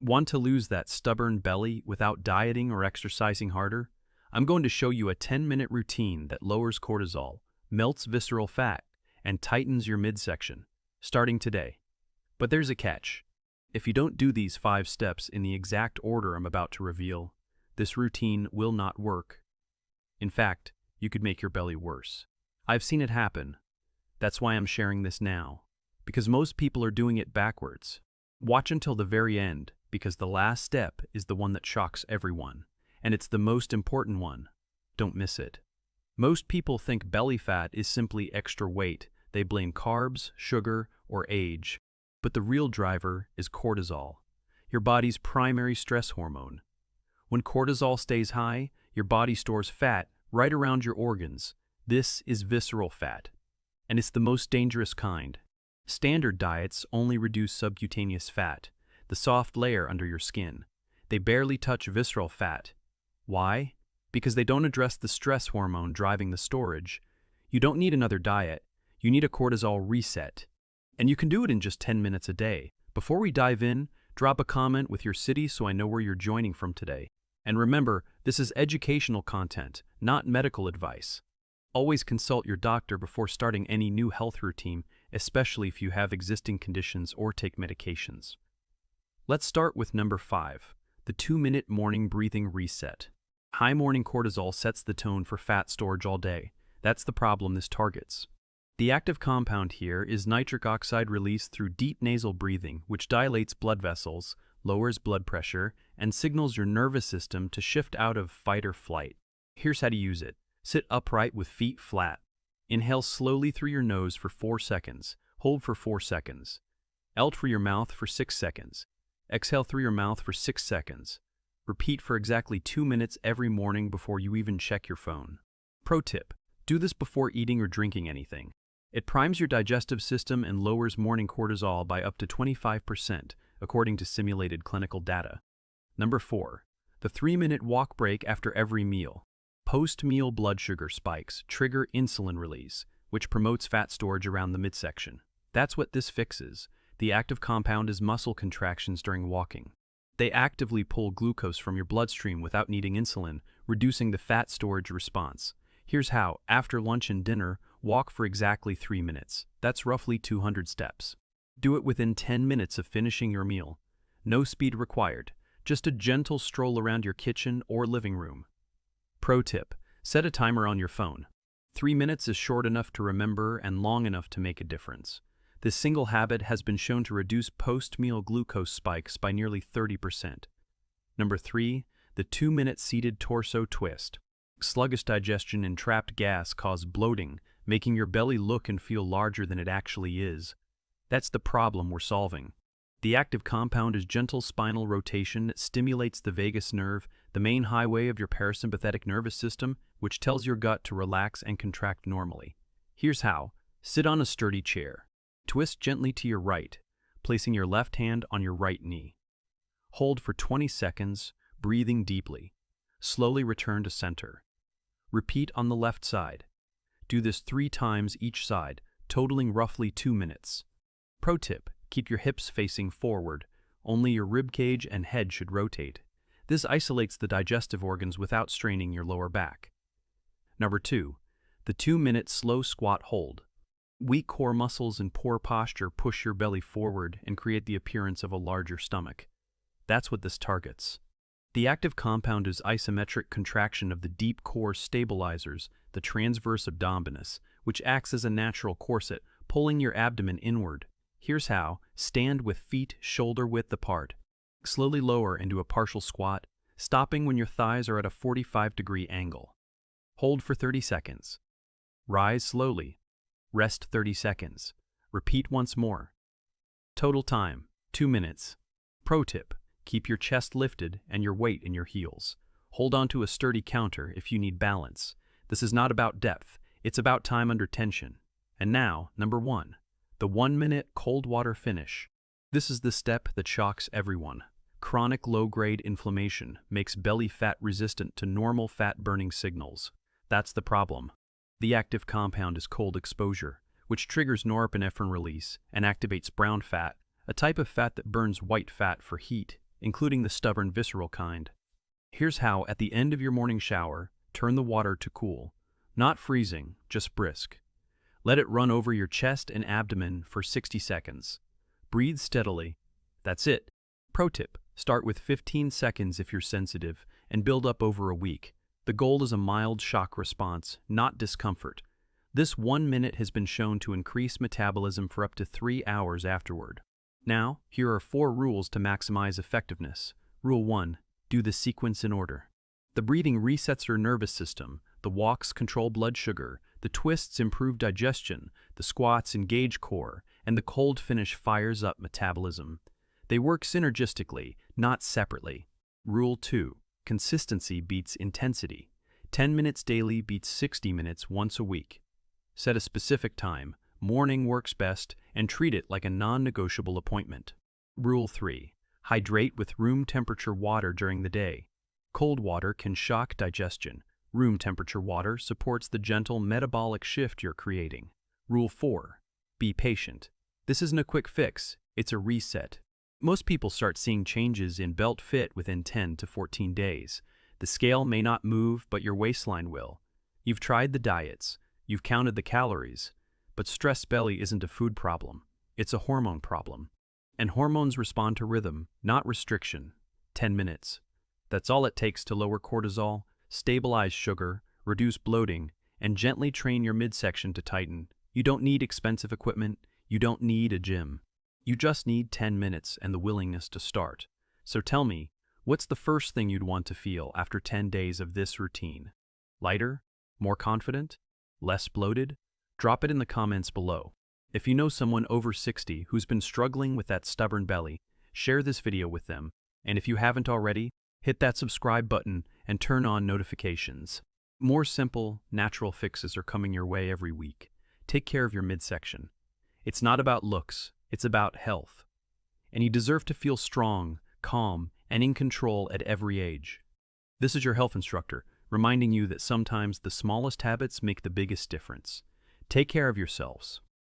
Want to lose that stubborn belly without dieting or exercising harder? I'm going to show you a 10-minute routine that lowers cortisol, melts visceral fat, and tightens your midsection, starting today. But there's a catch. If you don't do these 5 steps in the exact order I'm about to reveal, this routine will not work. In fact, you could make your belly worse. I've seen it happen. That's why I'm sharing this now, because most people are doing it backwards. Watch until the very end, because the last step is the one that shocks everyone, and it's the most important one. Don't miss it. Most people think belly fat is simply extra weight. They blame carbs, sugar, or age. But the real driver is cortisol, your body's primary stress hormone. When cortisol stays high, your body stores fat right around your organs. This is visceral fat, and it's the most dangerous kind. Standard diets only reduce subcutaneous fat, the soft layer under your skin. They barely touch visceral fat. Why? Because they don't address the stress hormone driving the storage. You don't need another diet. You need a cortisol reset. And you can do it in just 10 minutes a day. Before we dive in, drop a comment with your city so I know where you're joining from today. And remember, this is educational content, not medical advice. Always consult your doctor before starting any new health routine, especially if you have existing conditions or take medications. Let's start with number 5, the 2-minute morning breathing reset. High morning cortisol sets the tone for fat storage all day. That's the problem this targets. The active compound here is nitric oxide released through deep nasal breathing, which dilates blood vessels, lowers blood pressure, and signals your nervous system to shift out of fight or flight. Here's how to use it. Sit upright with feet flat. Inhale slowly through your nose for 4 seconds. Hold for 4 seconds. Out through your mouth for 6 seconds. Exhale through your mouth for 6 seconds. Repeat for exactly 2 minutes every morning before you even check your phone. Pro tip: do this before eating or drinking anything. It primes your digestive system and lowers morning cortisol by up to 25%, according to simulated clinical data. Number 4. The 3-minute walk break after every meal. Post-meal blood sugar spikes trigger insulin release, which promotes fat storage around the midsection. That's what this fixes. The active compound is muscle contractions during walking. They actively pull glucose from your bloodstream without needing insulin, reducing the fat storage response. Here's how. After lunch and dinner, walk for exactly 3 minutes. That's roughly 200 steps. Do it within 10 minutes of finishing your meal. No speed required, just a gentle stroll around your kitchen or living room. Pro tip: set a timer on your phone. 3 minutes is short enough to remember and long enough to make a difference. This single habit has been shown to reduce post-meal glucose spikes by nearly 30%. Number 3. The 2-minute seated torso twist. Sluggish digestion and trapped gas cause bloating, making your belly look and feel larger than it actually is. That's the problem we're solving. The active compound is gentle spinal rotation that stimulates the vagus nerve, the main highway of your parasympathetic nervous system, which tells your gut to relax and contract normally. Here's how. Sit on a sturdy chair. Twist gently to your right, placing your left hand on your right knee. Hold for 20 seconds, breathing deeply. Slowly return to center. Repeat on the left side. Do this 3 times each side, totaling roughly 2 minutes. Pro tip: keep your hips facing forward. Only your ribcage and head should rotate. This isolates the digestive organs without straining your lower back. Number 2. The 2-minute slow squat hold. Weak core muscles and poor posture push your belly forward and create the appearance of a larger stomach. That's what this targets. The active compound is isometric contraction of the deep core stabilizers, the transverse abdominis, which acts as a natural corset, pulling your abdomen inward. Here's how. Stand with feet shoulder-width apart. Slowly lower into a partial squat, stopping when your thighs are at a 45-degree angle. Hold for 30 seconds. Rise slowly. Rest 30 seconds. Repeat once more. Total time: 2 minutes. Pro tip: keep your chest lifted and your weight in your heels. Hold on to a sturdy counter if you need balance. This is not about depth, it's about time under tension. And now, number 1. The 1-minute cold water finish. This is the step that shocks everyone. Chronic low-grade inflammation makes belly fat resistant to normal fat-burning signals. That's the problem. The active compound is cold exposure, which triggers norepinephrine release and activates brown fat, a type of fat that burns white fat for heat. including the stubborn visceral kind. Here's how: at the end of your morning shower, turn the water to cool. Not freezing, just brisk. Let it run over your chest and abdomen for 60 seconds. Breathe steadily. That's it. Pro tip: start with 15 seconds if you're sensitive, and build up over a week. The goal is a mild shock response, not discomfort. This 1 minute has been shown to increase metabolism for up to 3 hours afterward. Now, here are 4 rules to maximize effectiveness. Rule 1. Do the sequence in order. The breathing resets your nervous system, the walks control blood sugar, the twists improve digestion, the squats engage core, and the cold finish fires up metabolism. They work synergistically, not separately. Rule 2. Consistency beats intensity. 10 minutes daily beats 60 minutes once a week. Set a specific time. Morning works best, and treat it like a non-negotiable appointment. Rule 3. Hydrate with room temperature water during the day. Cold water can shock digestion. Room temperature water supports the gentle metabolic shift you're creating. Rule 4. Be patient. This isn't a quick fix, it's a reset. Most people start seeing changes in belt fit within 10 to 14 days. The scale may not move, but your waistline will. You've tried the diets, you've counted the calories, but stressed belly isn't a food problem, it's a hormone problem. And hormones respond to rhythm, not restriction. 10 minutes. That's all it takes to lower cortisol, stabilize sugar, reduce bloating, and gently train your midsection to tighten. You don't need expensive equipment, you don't need a gym. You just need 10 minutes and the willingness to start. So tell me, what's the first thing you'd want to feel after 10 days of this routine? Lighter? More confident? Less bloated? Drop it in the comments below. If you know someone over 60 who's been struggling with that stubborn belly, share this video with them. And if you haven't already, hit that subscribe button and turn on notifications. More simple, natural fixes are coming your way every week. Take care of your midsection. It's not about looks, it's about health. And you deserve to feel strong, calm, and in control at every age. This is your health instructor, reminding you that sometimes the smallest habits make the biggest difference. Take care of yourselves.